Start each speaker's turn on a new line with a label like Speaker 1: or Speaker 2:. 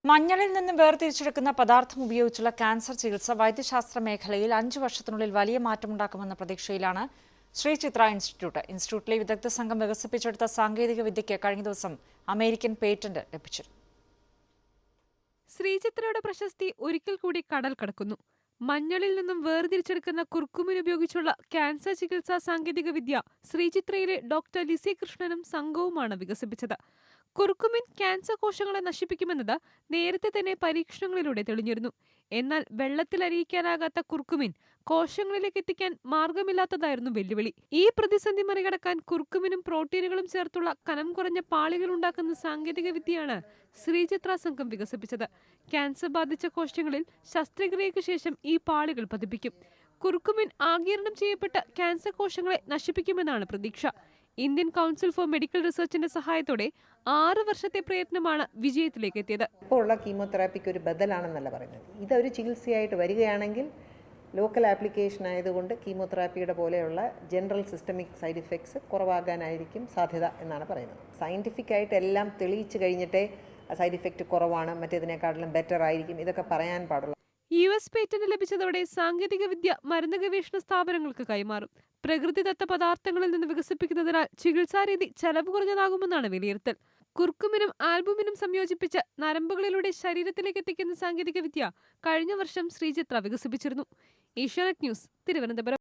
Speaker 1: മഞ്ഞളിൽ നിന്ന് വേർതിരിച്ചെടുക്കുന്ന പദാർത്ഥം ഉപയോഗിച്ചുള്ള ക്യാൻസർ ചികിത്സ വൈദ്യശാസ്ത്ര മേഖലയിൽ 5 വർഷത്തിനുള്ളിൽ വലിയ മാറ്റമുണ്ടാക്കുമെന്ന പ്രതീക്ഷയിലാണ് ശ്രീചിത്ര ഇൻസ്റ്റിറ്റ്യൂട്ട്. ഇൻസ്റ്റിറ്റ്യൂട്ടിലെ വിദഗ്ധ സംഘം വികസിപ്പിച്ചെടുത്ത സാങ്കേതിക വിദ്യയ്ക്ക് കഴിഞ്ഞ ദിവസം അമേരിക്കൻ പേറ്റന്റ് ലഭിച്ചു.
Speaker 2: ശ്രീചിത്രയുടെ പ്രശസ്തി ഒരിക്കൽ കൂടി കടൽ കടക്കുന്നു. മഞ്ഞളിൽ നിന്നും വേർതിരിച്ചെടുക്കുന്ന കുർക്കുമിൻ ഉപയോഗിച്ചുള്ള ക്യാൻസർ ചികിത്സാ സാങ്കേതിക വിദ്യ ശ്രീചിത്രയിലെ ഡോക്ടർ ലിസി കൃഷ്ണനും സംഘവുമാണ് വികസിപ്പിച്ചത്. കുർക്കുമിൻ ക്യാൻസർ കോശങ്ങളെ നശിപ്പിക്കുമെന്നത് നേരത്തെ തന്നെ പരീക്ഷണങ്ങളിലൂടെ തെളിഞ്ഞിരുന്നു. എന്നാൽ വെള്ളത്തിൽ അലിയിക്കാനാകാത്ത കുർക്കുമിൻ കോശങ്ങളിലേക്ക് എത്തിക്കാൻ മാർഗമില്ലാത്തതായിരുന്നു വെല്ലുവിളി. ഈ പ്രതിസന്ധി മറികടക്കാൻ കുർക്കുമിനും പ്രോട്ടീനുകളും ചേർത്തുള്ള കനം കുറഞ്ഞ പാളികൾ ഉണ്ടാക്കുന്ന സാങ്കേതിക വിദ്യയാണ് ശ്രീചിത്ര സംഘം വികസിപ്പിച്ചത്. ക്യാൻസർ ബാധിച്ച കോശങ്ങളിൽ ശസ്ത്രക്രിയയ്ക്ക് ശേഷം ഈ പാളികൾ പതിപ്പിക്കും. കുർക്കുമിൻ ആഗിരണം ചെയ്യപ്പെട്ട ക്യാൻസർ കോശങ്ങളെ നശിപ്പിക്കുമെന്നാണ് പ്രതീക്ഷ. ഇന്ത്യൻ കൗൺസിൽ ഫോർ മെഡിക്കൽ റിസർച്ചിന്റെ സഹായത്തോടെ 6 വർഷത്തെ പ്രയത്നമാണ് വിജയത്തിലേക്ക് എത്തിയത്.
Speaker 3: ഇപ്പോൾ ഉള്ള കീമോതെറാപ്പിക്ക് ഒരു ബദലാണെന്നല്ല പറയുന്നത്. ഇതൊരു ചികിത്സയായിട്ട് വരികയാണെങ്കിൽ ലോക്കൽ ആപ്ലിക്കേഷൻ ആയതുകൊണ്ട് കീമോതെറാപ്പിയുടെ പോലെയുള്ള ജനറൽ സിസ്റ്റമിക് സൈഡ് ഇഫക്ട്സ് കുറവാകാനായിരിക്കും സാധ്യത എന്നാണ് പറയുന്നത്. സയൻറ്റിഫിക് ആയിട്ട് എല്ലാം തെളിയിച്ചു കഴിഞ്ഞിട്ടേ സൈഡ് ഇഫക്റ്റ് കുറവാണ്, മറ്റേതിനേക്കാട്ടിലും ബെറ്റർ ആയിരിക്കും, ഇതൊക്കെ പറയാൻ പാടുള്ളൂ.
Speaker 2: US പേറ്റന്റ് ലഭിച്ചതോടെ സാങ്കേതിക വിദ്യ മരുന്ന് ഗവേഷണ സ്ഥാപനങ്ങൾക്ക് കൈമാറും. പ്രകൃതിദത്ത പദാർത്ഥങ്ങളിൽ നിന്ന് വികസിപ്പിക്കുന്നതിനാൽ ചികിത്സാരീതി ചെലവ് കുറഞ്ഞതാകുമെന്നാണ് വിലയിരുത്തൽ. കുർക്കുമിനും ആൽബുമിനും സംയോജിപ്പിച്ച് നരമ്പുകളിലൂടെ ശരീരത്തിലേക്ക് എത്തിക്കുന്ന സാങ്കേതിക വിദ്യ കഴിഞ്ഞ വർഷം ശ്രീചിത്ര വികസിപ്പിച്ചിരുന്നു. ഏഷ്യാനെറ്റ് ന്യൂസ്, തിരുവനന്തപുരം.